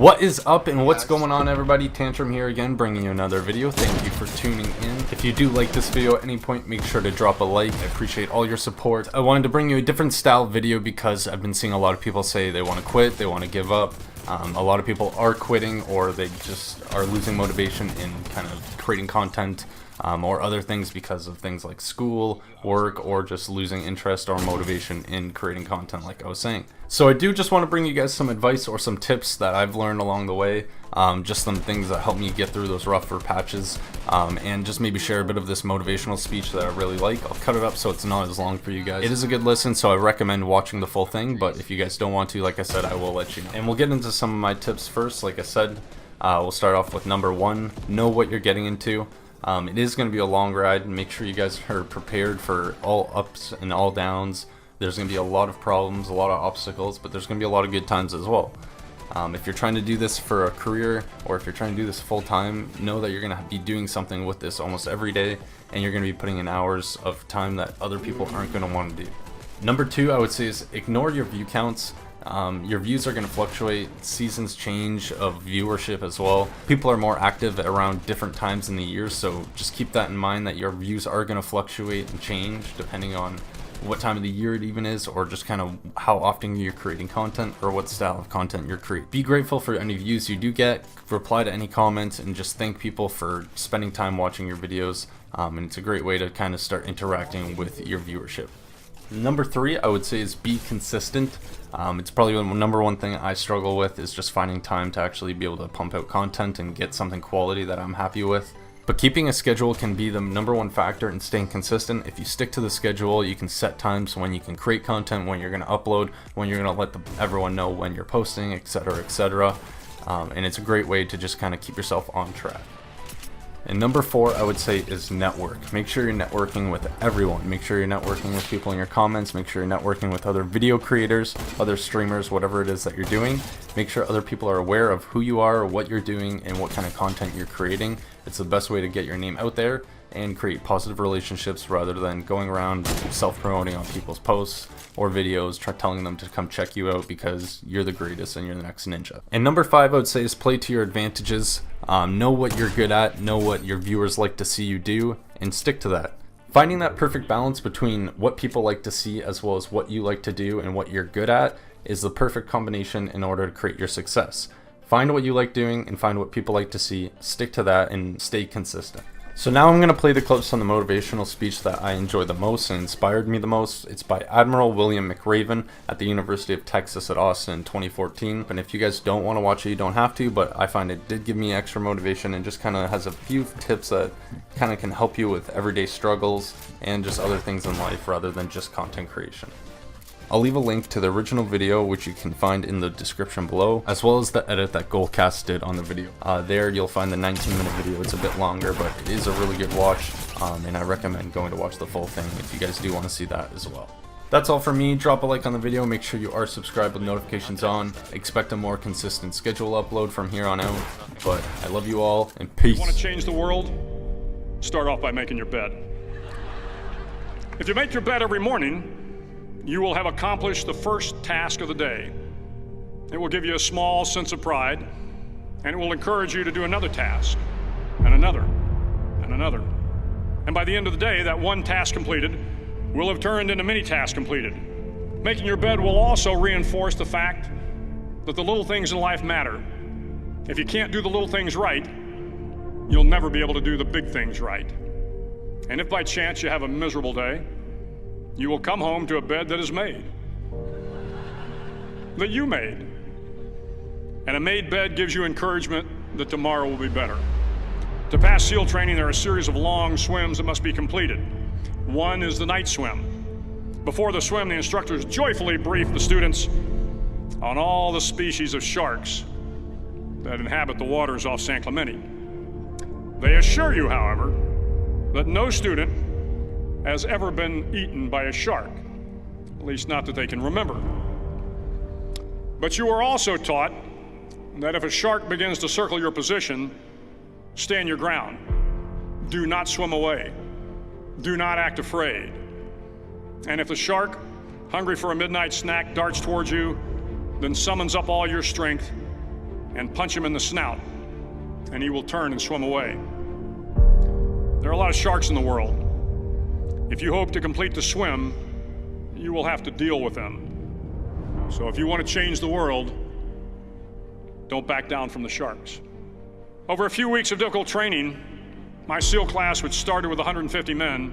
What is up and what's going on, everybody? Tantrum here again, bringing you another video. Thank you for tuning in. If you do like this video at any point, make sure to drop a like. I appreciate all your support. I wanted to bring you a different style video because I've been seeing a lot of people say they want to quit, they want to give up. A lot of people are quitting, or they just are losing motivation in kind of creating content or other things because of things like school, work, or just losing interest or motivation in creating content, like I was saying. So I do just want to bring you guys some advice or some tips that I've learned along the way, just some things that help me get through those rougher patches, and just maybe share a bit of this motivational speech that I really like. I'll cut it up so it's not as long for you guys. It is a good listen, so I recommend watching the full thing, but if you guys don't want to, like I said, I will let you know. And we'll get into some of my tips first. Like I said, we'll start off with number one: know what you're getting into. It is going to be a long ride. Make sure you guys are prepared for all ups and all downs. There's going to be a lot of problems, a lot of obstacles, but there's going to be a lot of good times as well. If you're trying to do this for a career, or if you're trying to do this full time, know that you're going to be doing something with this almost every day, and you're going to be putting in hours of time that other people aren't going to want to do. Number two, I would say, is ignore your view counts. Your views are going to fluctuate. Seasons change of viewership as well. People are more active around different times in the year, so just keep that in mind, that your views are going to fluctuate and change depending on what time of the year it even is, or just kind of how often you're creating content or what style of content you're creating. Be grateful for any views you do get, reply to any comments, and just thank people for spending time watching your videos, and it's a great way to kind of start interacting with your viewership. Number three, I would say, is be consistent. It's probably the number one thing I struggle with, is just finding time to actually be able to pump out content and get something quality that I'm happy with. But keeping a schedule can be the number one factor in staying consistent. If you stick to the schedule, you can set times when you can create content, when you're going to upload, when you're going to let everyone know when you're posting, etc., etc. And it's a great way to just kind of keep yourself on track. And number four, I would say, is network. Make sure you're networking with everyone. Make sure you're networking with people in your comments. Make sure you're networking with other video creators, other streamers, whatever it is that you're doing. Make sure other people are aware of who you are, what you're doing, and what kind of content you're creating. It's the best way to get your name out there and create positive relationships, rather than going around self-promoting on people's posts or videos, telling them to come check you out because you're the greatest and you're the next ninja. And number five, I would say, is play to your advantages. Know what you're good at, know what your viewers like to see you do, and stick to that. Finding that perfect balance between what people like to see as well as what you like to do and what you're good at is the perfect combination in order to create your success. Find what you like doing and find what people like to see, stick to that, and stay consistent. So now I'm going to play the clips on the motivational speech that I enjoy the most and inspired me the most. It's by Admiral William McRaven at the University of Texas at Austin in 2014. And if you guys don't want to watch it, you don't have to, but I find it did give me extra motivation and just kind of has a few tips that kind of can help you with everyday struggles and just other things in life rather than just content creation. I'll leave a link to the original video, which you can find in the description below, as well as the edit that 𝐥𝐤𝐤 did on the video. There you'll find the 19-minute video. It's a bit longer, but it is a really good watch, and I recommend going to watch the full thing if you guys do want to see that as well. That's all for me. Drop a like on the video. Make sure you are subscribed with notifications on. Expect a more consistent schedule upload from here on out. But I love you all, and peace. You want to change the world? Start off by making your bed. If you make your bed every morning, you will have accomplished the first task of the day. It will give you a small sense of pride, and it will encourage you to do another task, and another, and another. And by the end of the day, that one task completed will have turned into many tasks completed. Making your bed will also reinforce the fact that the little things in life matter. If you can't do the little things right, you'll never be able to do the big things right. And if by chance you have a miserable day, you will come home to a bed that is made, that you made. And a made bed gives you encouragement that tomorrow will be better. To pass SEAL training, there are a series of long swims that must be completed. One is the night swim. Before the swim, the instructors joyfully brief the students on all the species of sharks that inhabit the waters off San Clemente. They assure you, however, that no student has ever been eaten by a shark, at least not that they can remember. But you are also taught that if a shark begins to circle your position, stand your ground. Do not swim away. Do not act afraid. And if the shark, hungry for a midnight snack, darts towards you, then summons up all your strength and punch him in the snout, and he will turn and swim away. There are a lot of sharks in the world. If you hope to complete the swim, you will have to deal with them. So if you want to change the world, don't back down from the sharks. Over a few weeks of difficult training, my SEAL class, which started with 150 men,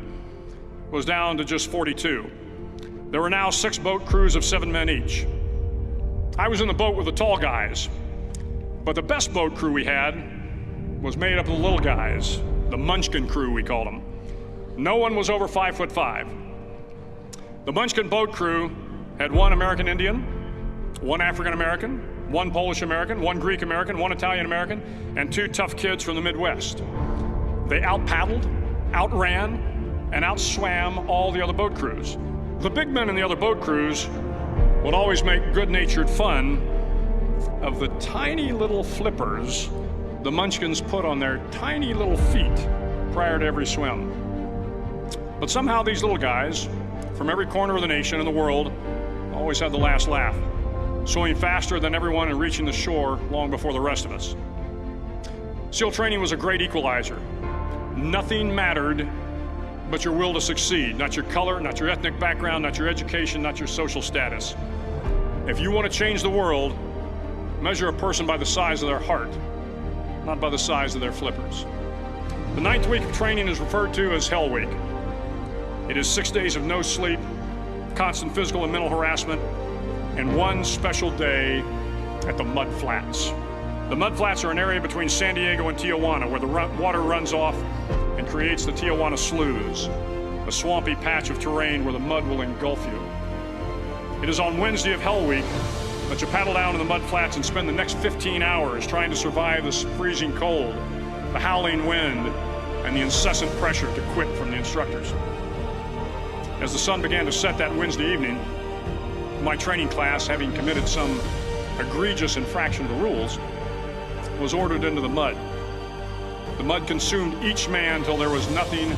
was down to just 42. There were now 6 boat crews of 7 men each. I was in the boat with the tall guys, but the best boat crew we had was made up of the little guys, the Munchkin crew, we called them. No one was over 5'5". The Munchkin boat crew had 1 American Indian, 1 African American, 1 Polish American, 1 Greek American, 1 Italian American, and 2 tough kids from the Midwest. They out-paddled, outran, and outswam all the other boat crews. The big men in the other boat crews would always make good-natured fun of the tiny little flippers the Munchkins put on their tiny little feet prior to every swim. But somehow these little guys from every corner of the nation and the world always had the last laugh, swimming faster than everyone and reaching the shore long before the rest of us. SEAL training was a great equalizer. Nothing mattered but your will to succeed, not your color, not your ethnic background, not your education, not your social status. If you want to change the world, measure a person by the size of their heart, not by the size of their flippers. The 9th week of training is referred to as Hell Week. It is 6 days of no sleep, constant physical and mental harassment, and 1 special day at the Mud Flats. The Mud Flats are an area between San Diego and Tijuana where the water runs off and creates the Tijuana Sloughs, a swampy patch of terrain where the mud will engulf you. It is on Wednesday of Hell Week that you paddle down to the Mud Flats and spend the next 15 hours trying to survive the freezing cold, the howling wind, and the incessant pressure to quit from the instructors. As the sun began to set that Wednesday evening, my training class, having committed some egregious infraction of the rules, was ordered into the mud. The mud consumed each man till there was nothing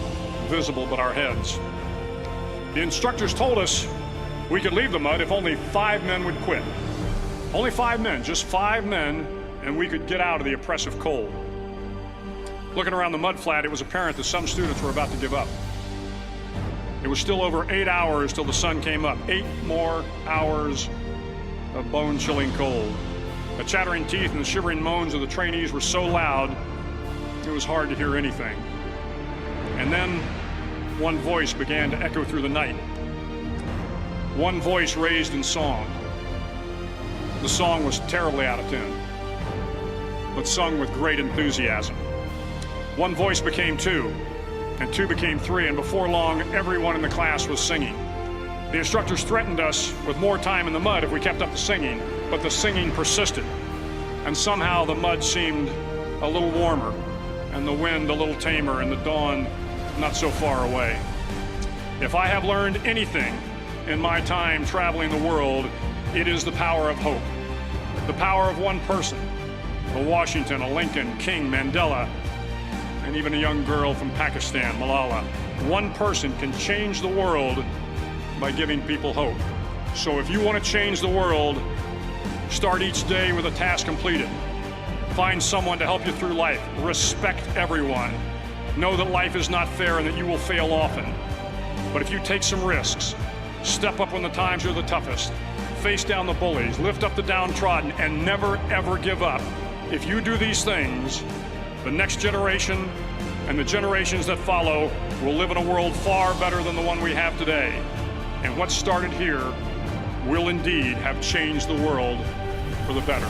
visible but our heads. The instructors told us we could leave the mud if only 5 men would quit. Only 5 men, just 5 men, and we could get out of the oppressive cold. Looking around the mud flat, it was apparent that some students were about to give up. It was still over 8 hours till the sun came up. 8 more hours of bone-chilling cold. The chattering teeth and the shivering moans of the trainees were so loud, it was hard to hear anything. And then one voice began to echo through the night. One voice raised in song. The song was terribly out of tune, but sung with great enthusiasm. One voice became 2, and 2 became 3, and before long, everyone in the class was singing. The instructors threatened us with more time in the mud if we kept up the singing, but the singing persisted, and somehow the mud seemed a little warmer, and the wind a little tamer, and the dawn not so far away. If I have learned anything in my time traveling the world, it is the power of hope. The power of one person, a Washington, a Lincoln, King, Mandela, and even a young girl from Pakistan, Malala. One person can change the world by giving people hope. So if you want to change the world, start each day with a task completed. Find someone to help you through life. Respect everyone. Know that life is not fair and that you will fail often. But if you take some risks, step up when the times are the toughest, face down the bullies, lift up the downtrodden, and never ever give up. If you do these things, the next generation and the generations that follow will live in a world far better than the one we have today. And what started here will indeed have changed the world for the better.